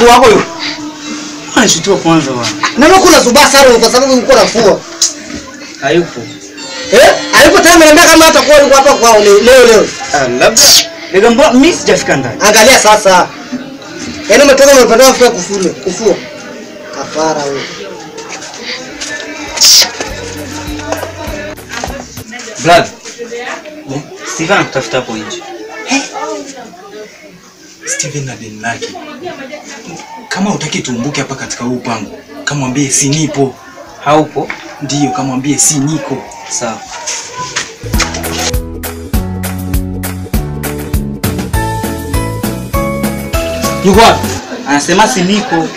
mtu wako huyo. Anashtua kwanza bwana. Nani kuna Zuba sana kwa sababu uko nafua? Hayupo. Alipo tena niambia kama atakuwa yuko hapa kwao leo. Labda nikamwambia mimi sijafika ndani. Angalia sasa. Yaani umetoka umepanda kufua kufua. Kafara wewe. Blood. Steven anakutafuta hapo nje. Steven na deni lake. Kama utaki tuumbuke hapa katika huu pango, kamwambie si nipo. Haupo? Ndio, kamwambie si niko. Sawa. Yuko wapi? Anasema si niko.